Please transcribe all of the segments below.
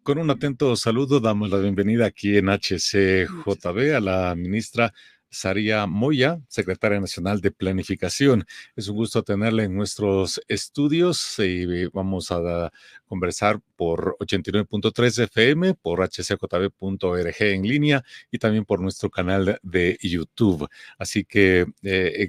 Con un atento saludo damos la bienvenida aquí en HCJB a la ministra Saria Moya, secretaria nacional de Planificación. Es un gusto tenerla en nuestros estudios y vamos a conversar por 89.3 FM, por hcjb.org en línea y también por nuestro canal de YouTube. Así que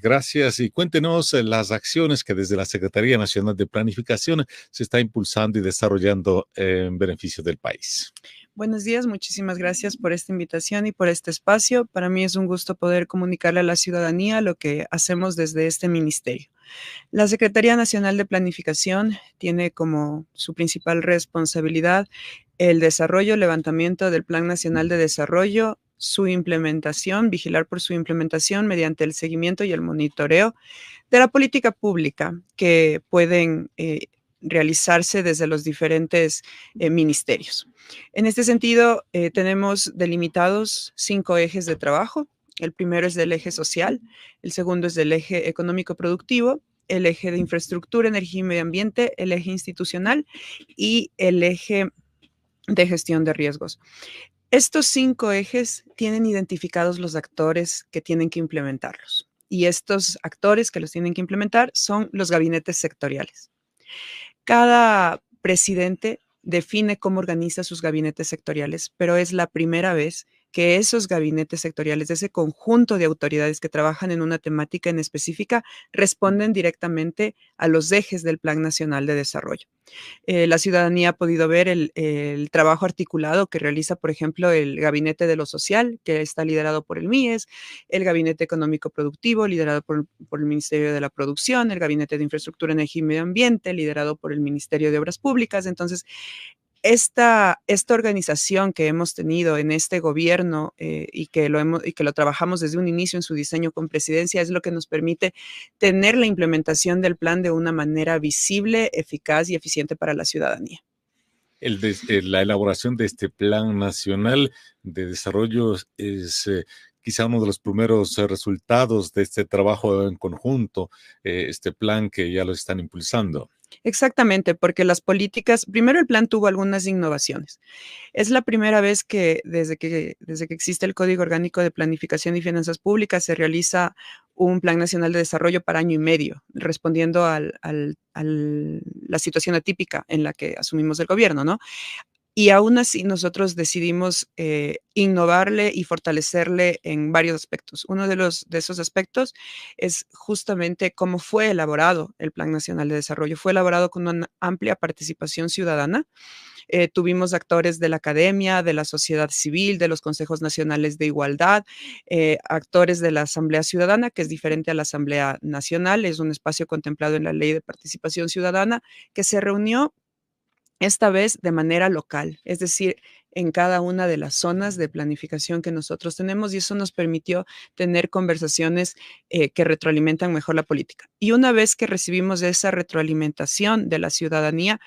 gracias y cuéntenos las acciones que desde la Secretaría Nacional de Planificación se está impulsando y desarrollando en beneficio del país. Buenos días, muchísimas gracias por esta invitación y por este espacio. Para mí es un gusto poder comunicarle a la ciudadanía lo que hacemos desde este ministerio. La Secretaría Nacional de Planificación tiene como su principal responsabilidad el desarrollo, levantamiento del Plan Nacional de Desarrollo, su implementación, vigilar por su implementación mediante el seguimiento y el monitoreo de la política pública que pueden realizarse desde los diferentes ministerios. En este sentido, tenemos delimitados 5 ejes de trabajo. El primero es del eje social, el segundo es del eje económico-productivo, el eje de infraestructura, energía y medio ambiente, el eje institucional y el eje de gestión de riesgos. Estos 5 ejes tienen identificados los actores que tienen que implementarlos. Y estos actores que los tienen que implementar son los gabinetes sectoriales. Cada presidente define cómo organiza sus gabinetes sectoriales, pero es la primera vez que esos gabinetes sectoriales, ese conjunto de autoridades que trabajan en una temática en específica, responden directamente a los ejes del Plan Nacional de Desarrollo. La ciudadanía ha podido ver el trabajo articulado que realiza, por ejemplo, el Gabinete de lo Social, que está liderado por el MIES, el Gabinete Económico Productivo, liderado por el Ministerio de la Producción, el Gabinete de Infraestructura, Energía y Medio Ambiente, liderado por el Ministerio de Obras Públicas. Entonces, esta organización que hemos tenido en este gobierno y que lo trabajamos desde un inicio en su diseño con presidencia es lo que nos permite tener la implementación del plan de una manera visible, eficaz y eficiente para la ciudadanía. La elaboración de este Plan Nacional de Desarrollo es quizá uno de los primeros resultados de este trabajo en conjunto, este plan que ya lo están impulsando. Exactamente, porque las políticas, primero el plan tuvo algunas innovaciones. Es la primera vez que desde que existe el Código Orgánico de Planificación y Finanzas Públicas se realiza un Plan Nacional de Desarrollo para año y medio, respondiendo a la situación atípica en la que asumimos el gobierno, ¿no? Y aún así nosotros decidimos innovarle y fortalecerle en varios aspectos. Uno de esos aspectos es justamente cómo fue elaborado el Plan Nacional de Desarrollo. Fue elaborado con una amplia participación ciudadana. Tuvimos actores de la academia, de la sociedad civil, de los consejos nacionales de igualdad, actores de la Asamblea Ciudadana, que es diferente a la Asamblea Nacional, es un espacio contemplado en la Ley de Participación Ciudadana, que se reunió esta vez de manera local, es decir, en cada una de las zonas de planificación que nosotros tenemos, y eso nos permitió tener conversaciones que retroalimentan mejor la política. Y una vez que recibimos esa retroalimentación de la ciudadanía,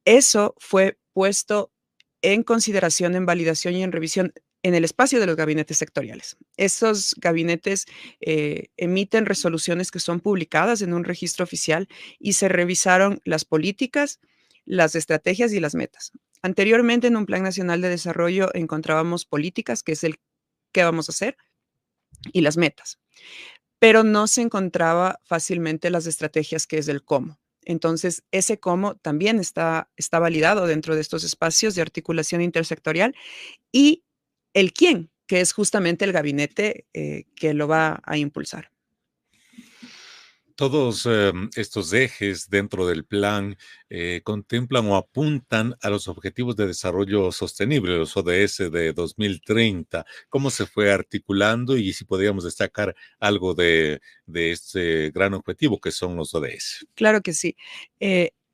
eso fue puesto en consideración, en validación y en revisión en el espacio de los gabinetes sectoriales. Esos gabinetes emiten resoluciones que son publicadas en un registro oficial y se revisaron las políticas, las estrategias y las metas. Anteriormente, en un Plan Nacional de Desarrollo encontrábamos políticas, que es el qué vamos a hacer, y las metas, pero no se encontraba fácilmente las estrategias, que es el cómo. Entonces, ese cómo también está validado dentro de estos espacios de articulación intersectorial, y el quién, que es justamente el gabinete que lo va a impulsar. Todos estos ejes dentro del plan contemplan o apuntan a los Objetivos de Desarrollo Sostenible, los ODS de 2030. ¿Cómo se fue articulando y si podríamos destacar algo de este gran objetivo que son los ODS? Claro que sí.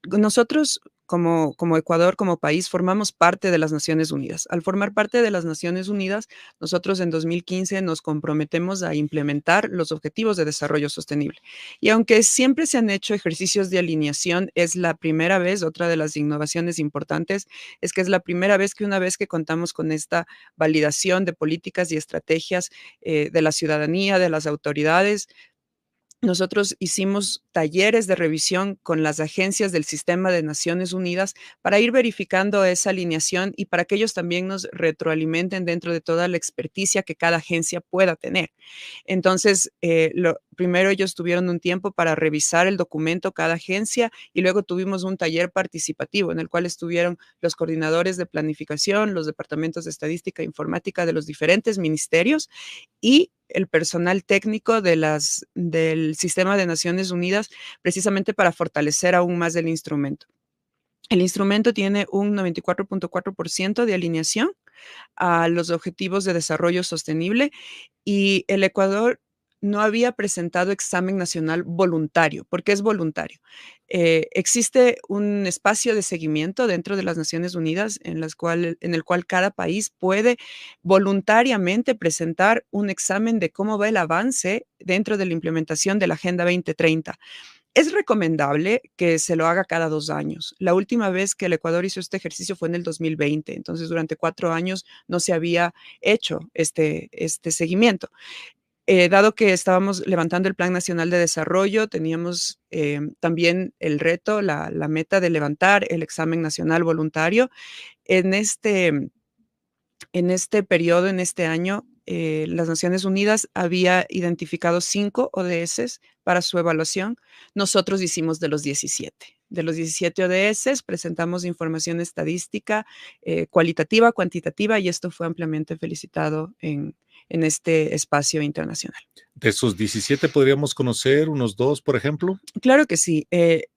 Nosotros como Ecuador, como país, formamos parte de las Naciones Unidas. Al formar parte de las Naciones Unidas, nosotros en 2015 nos comprometemos a implementar los Objetivos de Desarrollo Sostenible. Y aunque siempre se han hecho ejercicios de alineación, es la primera vez, otra de las innovaciones importantes, es que es la primera vez que una vez que contamos con esta validación de políticas y estrategias de la ciudadanía, de las autoridades, nosotros hicimos talleres de revisión con las agencias del sistema de Naciones Unidas para ir verificando esa alineación y para que ellos también nos retroalimenten dentro de toda la experticia que cada agencia pueda tener. Entonces, primero ellos tuvieron un tiempo para revisar el documento cada agencia y luego tuvimos un taller participativo en el cual estuvieron los coordinadores de planificación, los departamentos de estadística e informática de los diferentes ministerios y el personal técnico del sistema de Naciones Unidas, precisamente para fortalecer aún más el instrumento. El instrumento tiene un 94.4% de alineación a los objetivos de desarrollo sostenible y el Ecuador no había presentado examen nacional voluntario. ¿Por qué es voluntario? Existe un espacio de seguimiento dentro de las Naciones Unidas en el cual cada país puede voluntariamente presentar un examen de cómo va el avance dentro de la implementación de la Agenda 2030. Es recomendable que se lo haga cada 2 años. La última vez que el Ecuador hizo este ejercicio fue en el 2020, entonces durante 4 años no se había hecho este seguimiento. Dado que estábamos levantando el Plan Nacional de Desarrollo, teníamos también el reto, la meta de levantar el examen nacional voluntario. En este periodo, en este año, las Naciones Unidas había identificado 5 ODS para su evaluación. Nosotros hicimos de los 17. De los 17 ODS presentamos información estadística, cualitativa, cuantitativa, y esto fue ampliamente felicitado en este espacio internacional. De esos 17, ¿podríamos conocer unos 2, por ejemplo? Claro que sí.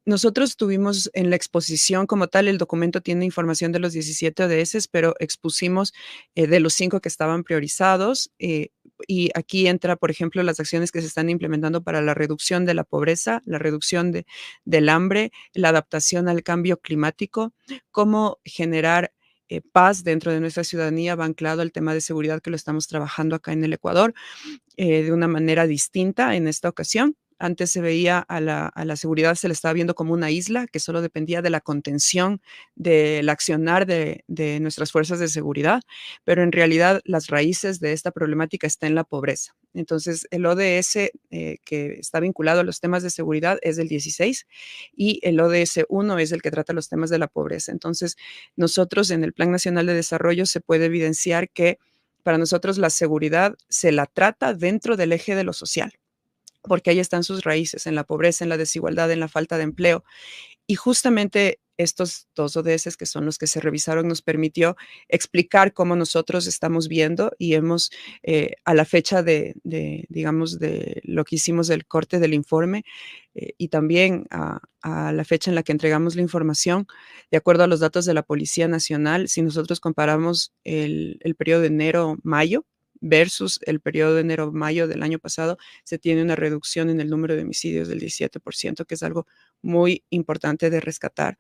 Nosotros tuvimos en la exposición como tal, el documento tiene información de los 17 ODS, pero expusimos de los 5 que estaban priorizados. Y aquí entra, por ejemplo, las acciones que se están implementando para la reducción de la pobreza, la reducción del hambre, la adaptación al cambio climático, cómo generar paz dentro de nuestra ciudadanía, va anclado al tema de seguridad que lo estamos trabajando acá en el Ecuador de una manera distinta en esta ocasión. Antes se veía a la seguridad, se le estaba viendo como una isla que solo dependía de la contención, del accionar de nuestras fuerzas de seguridad, pero en realidad las raíces de esta problemática está en la pobreza. Entonces, el ODS que está vinculado a los temas de seguridad es del 16 y el ODS 1 es el que trata los temas de la pobreza. Entonces, nosotros en el Plan Nacional de Desarrollo se puede evidenciar que para nosotros la seguridad se la trata dentro del eje de lo social, porque ahí están sus raíces, en la pobreza, en la desigualdad, en la falta de empleo. Y justamente estos 2 ODS, que son los que se revisaron, nos permitió explicar cómo nosotros estamos viendo y hemos, a la fecha digamos, de lo que hicimos del corte del informe y también a la fecha en la que entregamos la información, de acuerdo a los datos de la Policía Nacional, si nosotros comparamos el periodo de enero-mayo, versus el periodo de enero-mayo del año pasado, se tiene una reducción en el número de homicidios del 17%, que es algo muy importante de rescatar.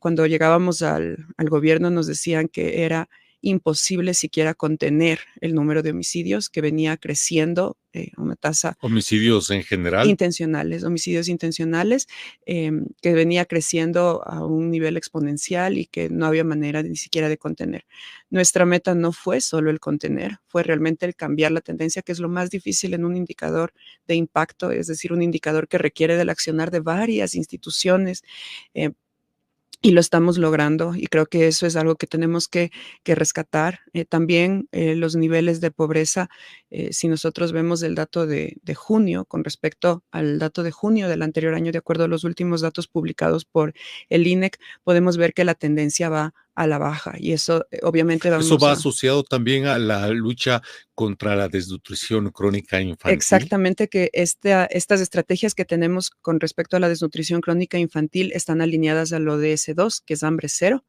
Cuando llegábamos al gobierno nos decían que era imposible siquiera contener el número de homicidios, que venía creciendo una tasa. ¿Homicidios en general? Intencionales, homicidios intencionales, que venía creciendo a un nivel exponencial y que no había manera ni siquiera de contener. Nuestra meta no fue solo el contener, fue realmente el cambiar la tendencia, que es lo más difícil en un indicador de impacto, es decir, un indicador que requiere del accionar de varias instituciones. Y lo estamos logrando y creo que eso es algo que tenemos que rescatar. También los niveles de pobreza, si nosotros vemos el dato de junio con respecto al dato de junio del anterior año, de acuerdo a los últimos datos publicados por el INEC, podemos ver que la tendencia va a la baja y eso obviamente Eso va asociado también a la lucha contra la desnutrición crónica infantil. Exactamente, que estas estrategias que tenemos con respecto a la desnutrición crónica infantil están alineadas al ODS 2, que es hambre cero.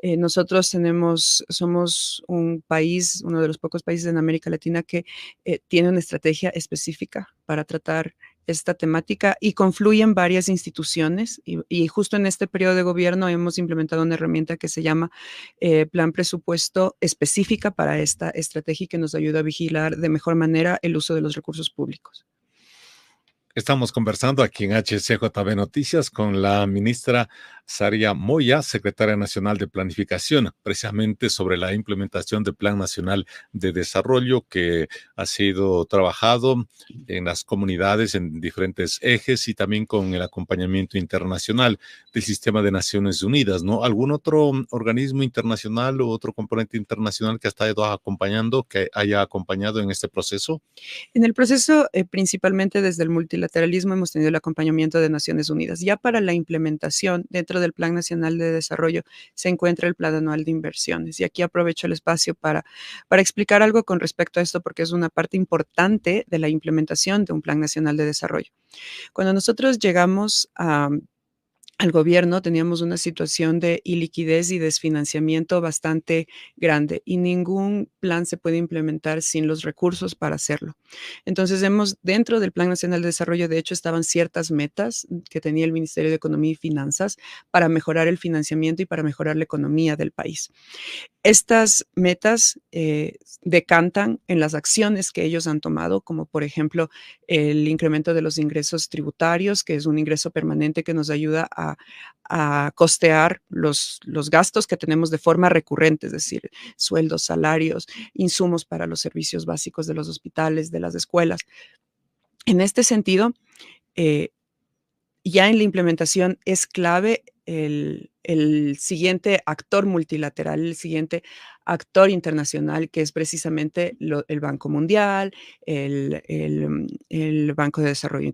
Nosotros somos un país, uno de los pocos países en América Latina que tiene una estrategia específica para tratar esta temática y confluyen varias instituciones y justo en este periodo de gobierno hemos implementado una herramienta que se llama Plan Presupuesto específica para esta estrategia y que nos ayuda a vigilar de mejor manera el uso de los recursos públicos. Estamos conversando aquí en HCJB Noticias con la ministra Saria Moya, secretaria nacional de Planificación, precisamente sobre la implementación del Plan Nacional de Desarrollo que ha sido trabajado en las comunidades en diferentes ejes y también con el acompañamiento internacional del sistema de Naciones Unidas, ¿no? ¿Algún otro organismo internacional o otro componente internacional que haya estado acompañando, que haya acompañado en este proceso? En el proceso, principalmente desde el multilateralismo, hemos tenido el acompañamiento de Naciones Unidas. Ya para la implementación dentro del Plan Nacional de Desarrollo se encuentra el Plan Anual de Inversiones. Y aquí aprovecho el espacio para explicar algo con respecto a esto, porque es una parte importante de la implementación de un Plan Nacional de Desarrollo. Cuando nosotros llegamos al gobierno, teníamos una situación de iliquidez y desfinanciamiento bastante grande y ningún plan se puede implementar sin los recursos para hacerlo. Entonces, dentro del Plan Nacional de Desarrollo, de hecho, estaban ciertas metas que tenía el Ministerio de Economía y Finanzas para mejorar el financiamiento y para mejorar la economía del país. Estas metas decantan en las acciones que ellos han tomado, como por ejemplo el incremento de los ingresos tributarios, que es un ingreso permanente que nos ayuda a costear los gastos que tenemos de forma recurrente, es decir, sueldos, salarios, insumos para los servicios básicos de los hospitales, de las escuelas. En este sentido, eh, ya en la implementación es clave el siguiente actor multilateral, el siguiente actor internacional, que es precisamente el Banco Mundial, el Banco de Desarrollo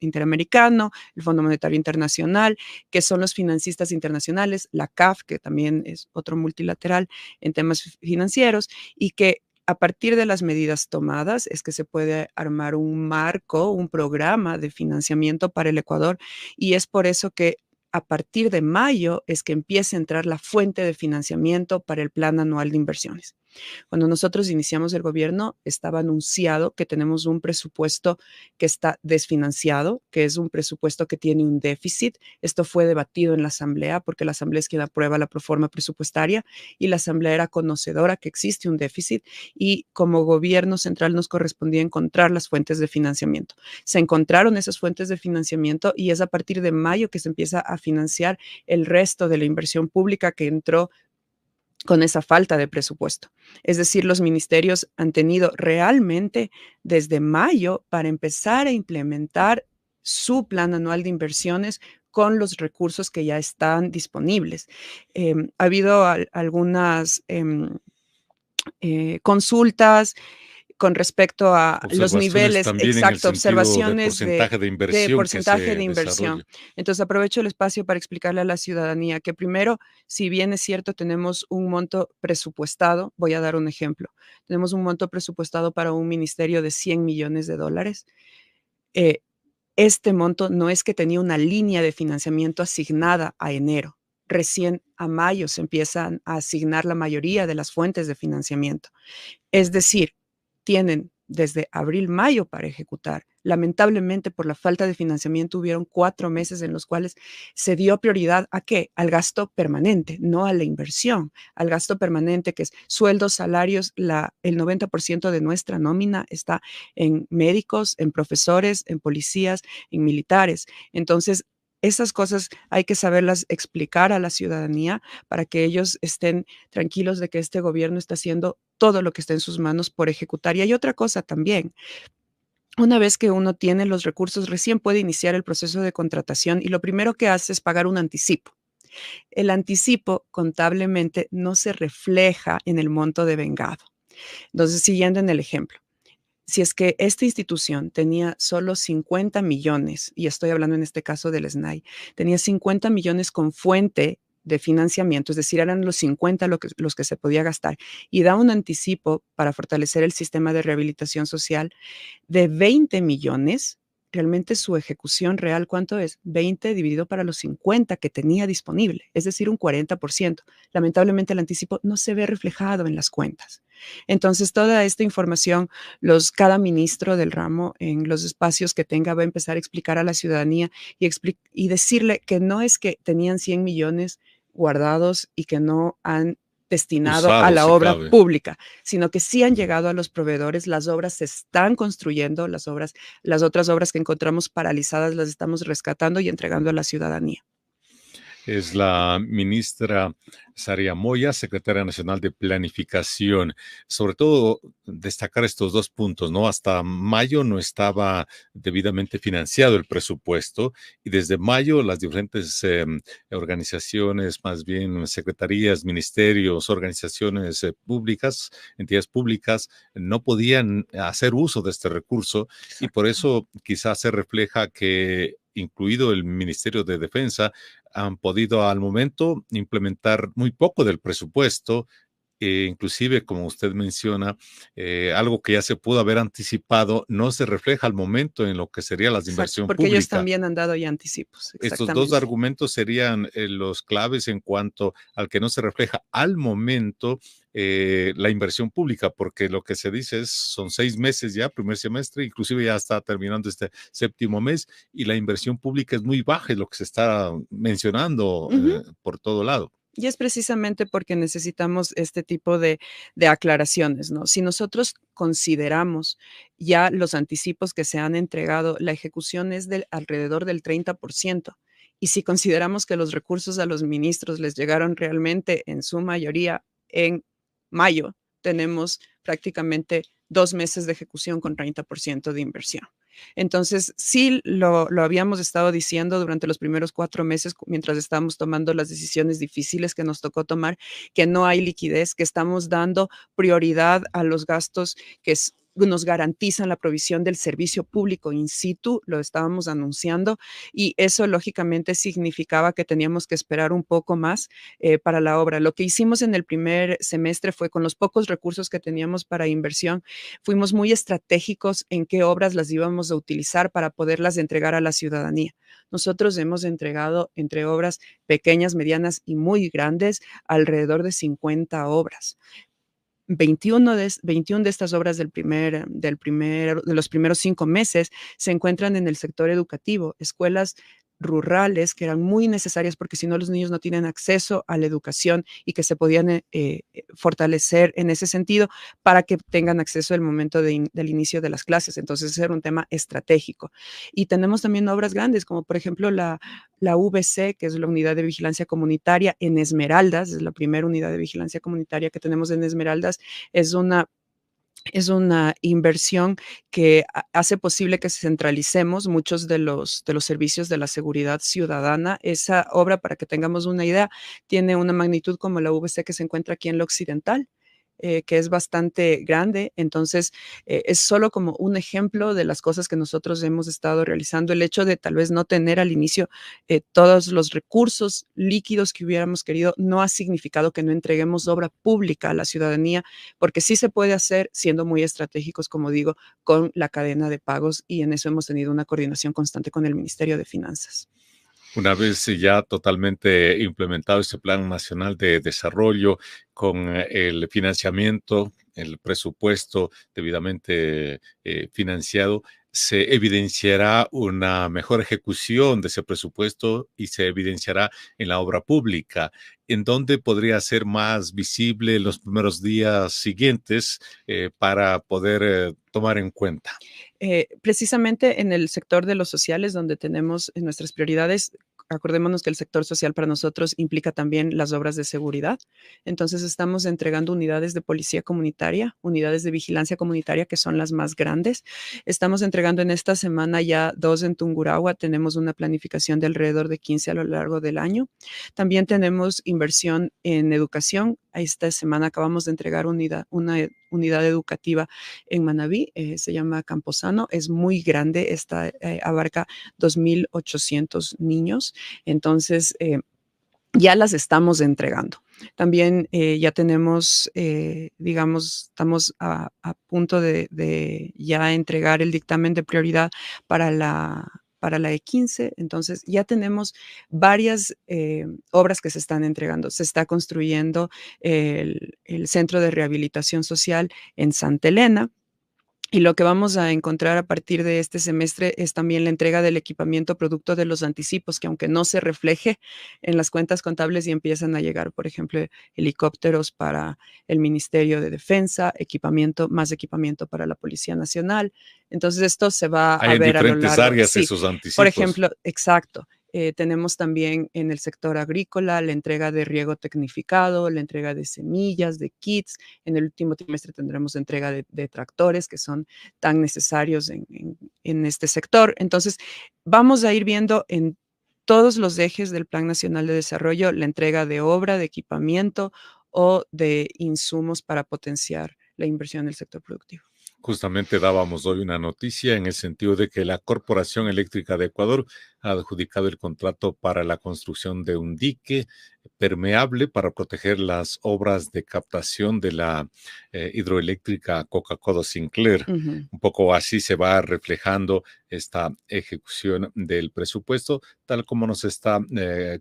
Interamericano, el Fondo Monetario Internacional, que son los financistas internacionales, la CAF, que también es otro multilateral en temas financieros, y que a partir de las medidas tomadas es que se puede armar un marco, un programa de financiamiento para el Ecuador, y es por eso que a partir de mayo es que empieza a entrar la fuente de financiamiento para el Plan Anual de Inversiones. Cuando nosotros iniciamos el gobierno, estaba anunciado que tenemos un presupuesto que está desfinanciado, que es un presupuesto que tiene un déficit. Esto fue debatido en la Asamblea, porque la Asamblea es quien aprueba la proforma presupuestaria y la Asamblea era conocedora que existe un déficit y como gobierno central nos correspondía encontrar las fuentes de financiamiento. Se encontraron esas fuentes de financiamiento y es a partir de mayo que se empieza a financiar el resto de la inversión pública que entró con esa falta de presupuesto. Es decir, los ministerios han tenido realmente desde mayo para empezar a implementar su plan anual de inversiones con los recursos que ya están disponibles. Ha habido algunas consultas con respecto a los Observaciones niveles, también en el exacto, sentido del observaciones porcentaje de de inversión que porcentaje de se inversión. desarrolla. Entonces, aprovecho el espacio para explicarle a la ciudadanía que primero, si bien es cierto, tenemos un monto presupuestado, voy a dar un ejemplo, tenemos un monto presupuestado para un ministerio de $100 millones. Eh, este monto no es que tenía una línea de financiamiento asignada a enero. Recién a mayo se empiezan a asignar la mayoría de las fuentes de financiamiento. Es decir, tienen desde abril, mayo para ejecutar. Lamentablemente, por la falta de financiamiento, hubieron 4 meses en los cuales se dio prioridad ¿a qué? Al gasto permanente, no a la inversión, al gasto permanente que es sueldos, salarios, el 90% de nuestra nómina está en médicos, en profesores, en policías, en militares. Entonces, esas cosas hay que saberlas explicar a la ciudadanía para que ellos estén tranquilos de que este gobierno está haciendo todo lo que está en sus manos por ejecutar. Y hay otra cosa también. Una vez que uno tiene los recursos, recién puede iniciar el proceso de contratación y lo primero que hace es pagar un anticipo. El anticipo contablemente no se refleja en el monto devengado. Entonces, siguiendo en el ejemplo, si es que esta institución tenía solo 50 millones, y estoy hablando en este caso del SNAI, tenía 50 millones con fuente de financiamiento, es decir, eran los 50 los que se podía gastar, y da un anticipo para fortalecer el sistema de rehabilitación social de 20 millones, realmente su ejecución real, ¿cuánto es? 20 dividido para los 50 que tenía disponible, es decir, un 40%. Lamentablemente el anticipo no se ve reflejado en las cuentas. Entonces, toda esta información, cada ministro del ramo en los espacios que tenga va a empezar a explicar a la ciudadanía y decirle que no es que tenían 100 millones guardados y que no han destinado a Usado, la si obra cabe. pública, sino que sí han llegado a los proveedores, las obras se están construyendo, las otras obras que encontramos paralizadas las estamos rescatando y entregando a la ciudadanía. Es la ministra Saria Moya, secretaria nacional de Planificación. Sobre todo, destacar estos dos puntos, ¿no? Hasta mayo no estaba debidamente financiado el presupuesto y desde mayo las diferentes organizaciones, más bien secretarías, ministerios, organizaciones públicas, entidades públicas, no podían hacer uso de este recurso y por Exacto. eso quizás se refleja que incluido el Ministerio de Defensa, han podido al momento implementar muy poco del presupuesto, inclusive, como usted menciona, algo que ya se pudo haber anticipado, no se refleja al momento en lo que sería la Exacto, inversión porque ellos pública. también han dado ya anticipos, Estos dos exactamente. argumentos serían los claves en cuanto al que no se refleja al momento la inversión pública, porque lo que se dice es son 6 meses ya, primer semestre, inclusive ya está terminando este séptimo mes y la inversión pública es muy baja, es lo que se está mencionando Ujú. por todo lado. Y es precisamente porque necesitamos este tipo de aclaraciones, ¿no? Si nosotros consideramos ya los anticipos que se han entregado, la ejecución es del alrededor del 30%. Y si consideramos que los recursos a los ministros les llegaron realmente en su mayoría en mayo, tenemos prácticamente 2 meses de ejecución con 30% de inversión. Entonces, sí lo habíamos estado diciendo durante los primeros 4 meses, mientras estábamos tomando las decisiones difíciles que nos tocó tomar, que no hay liquidez, que estamos dando prioridad a los gastos que nos garantizan la provisión del servicio público in situ, lo estábamos anunciando, y eso lógicamente significaba que teníamos que esperar un poco más para la obra. Lo que hicimos en el primer semestre fue con los pocos recursos que teníamos para inversión, fuimos muy estratégicos en qué obras las íbamos a utilizar para poderlas entregar a la ciudadanía. Nosotros hemos entregado entre obras pequeñas, medianas y muy grandes alrededor de 50 obras. 21 de estas obras de los primeros 5 meses se encuentran en el sector educativo, escuelas rurales que eran muy necesarias porque si no los niños no tienen acceso a la educación y que se podían fortalecer en ese sentido para que tengan acceso al momento del inicio de las clases. Entonces, ese era un tema estratégico. Y tenemos también obras grandes, como por ejemplo la VC, que es la Unidad de Vigilancia Comunitaria en Esmeraldas, es la primera unidad de vigilancia comunitaria que tenemos en Esmeraldas, es una inversión que hace posible que centralicemos muchos de los servicios de la seguridad ciudadana. Esa obra, para que tengamos una idea, tiene una magnitud como la VC que se encuentra aquí en la Occidental, que es bastante grande. Entonces, es solo como un ejemplo de las cosas que nosotros hemos estado realizando. El hecho de tal vez no tener al inicio todos los recursos líquidos que hubiéramos querido no ha significado que no entreguemos obra pública a la ciudadanía, porque sí se puede hacer siendo muy estratégicos, como digo, con la cadena de pagos y en eso hemos tenido una coordinación constante con el Ministerio de Finanzas. Una vez ya totalmente implementado este Plan Nacional de Desarrollo con el financiamiento, el presupuesto debidamente financiado, se evidenciará una mejor ejecución de ese presupuesto y se evidenciará en la obra pública, en donde podría ser más visible los primeros días siguientes para poder tomar en cuenta. Precisamente en el sector de los sociales, donde tenemos nuestras prioridades, acordémonos que el sector social para nosotros implica también las obras de seguridad. Entonces, estamos entregando unidades de policía comunitaria, unidades de vigilancia comunitaria, que son las más grandes. Estamos entregando en esta semana ya 2 en Tungurahua. Tenemos una planificación de alrededor de 15 a lo largo del año. También tenemos inversión en educación. Esta semana acabamos de entregar una unidad educativa en Manabí, se llama Camposano, es muy grande, esta abarca 2.800 niños, entonces ya las estamos entregando. También ya tenemos, digamos, estamos a punto de ya entregar el dictamen de prioridad para la E15, entonces ya tenemos varias obras que se están entregando. Se está construyendo el Centro de Rehabilitación Social en Santa Elena, y lo que vamos a encontrar a partir de este semestre es también la entrega del equipamiento producto de los anticipos, que aunque no se refleje en las cuentas contables, ya empiezan a llegar, por ejemplo, helicópteros para el Ministerio de Defensa, más equipamiento para la Policía Nacional. Entonces, esto se va Hay a en ver a lo diferentes largo. áreas Sí, esos por anticipos. ejemplo, exacto. Tenemos también en el sector agrícola la entrega de riego tecnificado, la entrega de semillas, de kits. En el último trimestre tendremos entrega de tractores que son tan necesarios en este sector. Entonces, vamos a ir viendo en todos los ejes del Plan Nacional de Desarrollo la entrega de obra, de equipamiento o de insumos para potenciar la inversión en el sector productivo. Justamente dábamos hoy una noticia en el sentido de que la Corporación Eléctrica de Ecuador ha adjudicado el contrato para la construcción de un dique permeable para proteger las obras de captación de la hidroeléctrica Coca-Cola Sinclair. Un poco así se va reflejando esta ejecución del presupuesto, tal como nos está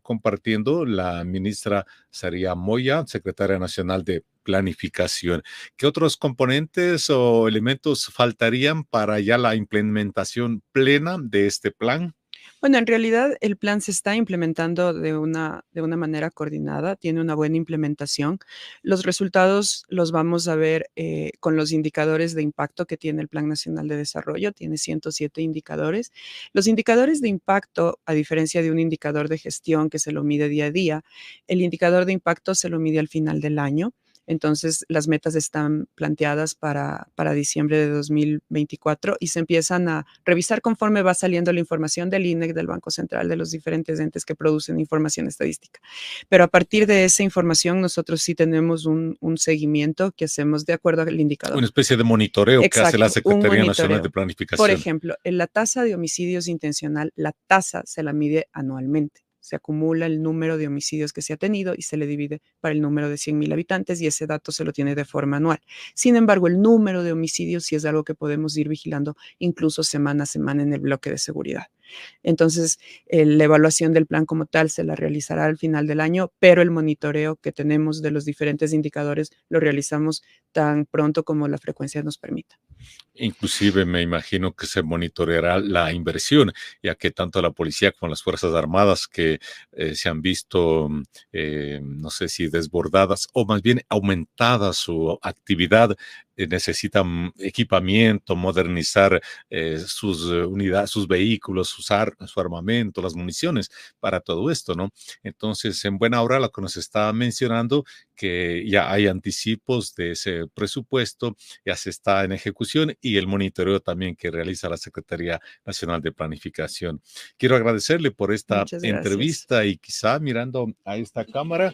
compartiendo la ministra Saría Moya, secretaria nacional de Planificación. ¿Qué otros componentes o elementos faltarían para ya la implementación plena de este plan? Bueno, en realidad el plan se está implementando de una manera coordinada, tiene una buena implementación. Los resultados los vamos a ver con los indicadores de impacto que tiene el Plan Nacional de Desarrollo, tiene 107 indicadores. Los indicadores de impacto, a diferencia de un indicador de gestión que se lo mide día a día, el indicador de impacto se lo mide al final del año. Entonces, las metas están planteadas para diciembre de 2024 y se empiezan a revisar conforme va saliendo la información del INEC, del Banco Central, de los diferentes entes que producen información estadística. Pero a partir de esa información, nosotros sí tenemos un seguimiento que hacemos de acuerdo al indicador. Una especie de monitoreo. Exacto, que hace la Secretaría Nacional de Planificación. Por ejemplo, en la tasa de homicidios intencional, la tasa se la mide anualmente. Se acumula el número de homicidios que se ha tenido y se le divide para el número de 100,000 habitantes y ese dato se lo tiene de forma anual. Sin embargo, el número de homicidios sí es algo que podemos ir vigilando incluso semana a semana en el bloque de seguridad. Entonces, la evaluación del plan como tal se la realizará al final del año, pero el monitoreo que tenemos de los diferentes indicadores lo realizamos tan pronto como la frecuencia nos permita. Inclusive me imagino que se monitoreará la inversión, ya que tanto la policía como las Fuerzas Armadas que se han visto, no sé si desbordadas o más bien aumentada su actividad, necesitan equipamiento, modernizar sus unidades, sus vehículos, su armamento, las municiones para todo esto, ¿no? Entonces, en buena hora lo que nos está mencionando, que ya hay anticipos de ese presupuesto, ya se está en ejecución y el monitoreo también que realiza la Secretaría Nacional de Planificación. Quiero agradecerle por esta entrevista y quizá mirando a esta cámara,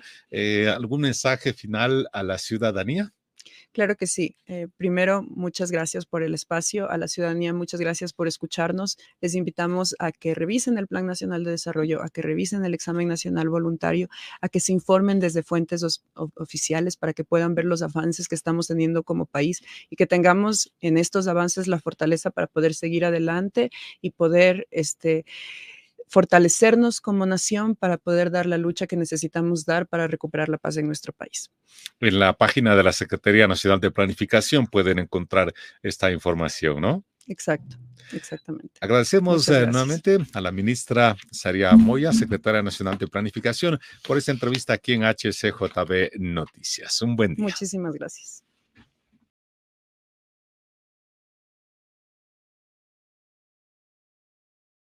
¿algún mensaje final a la ciudadanía? Claro que sí. Primero, muchas gracias por el espacio. A la ciudadanía, muchas gracias por escucharnos. Les invitamos a que revisen el Plan Nacional de Desarrollo, a que revisen el examen nacional voluntario, a que se informen desde fuentes oficiales para que puedan ver los avances que estamos teniendo como país y que tengamos en estos avances la fortaleza para poder seguir adelante y poder fortalecernos como nación para poder dar la lucha que necesitamos dar para recuperar la paz en nuestro país. En la página de la Secretaría Nacional de Planificación pueden encontrar esta información, ¿no? Exacto, exactamente. Agradecemos nuevamente a la ministra Saría Moya, secretaria nacional de Planificación, por esta entrevista aquí en HCJB Noticias. Un buen día. Muchísimas gracias.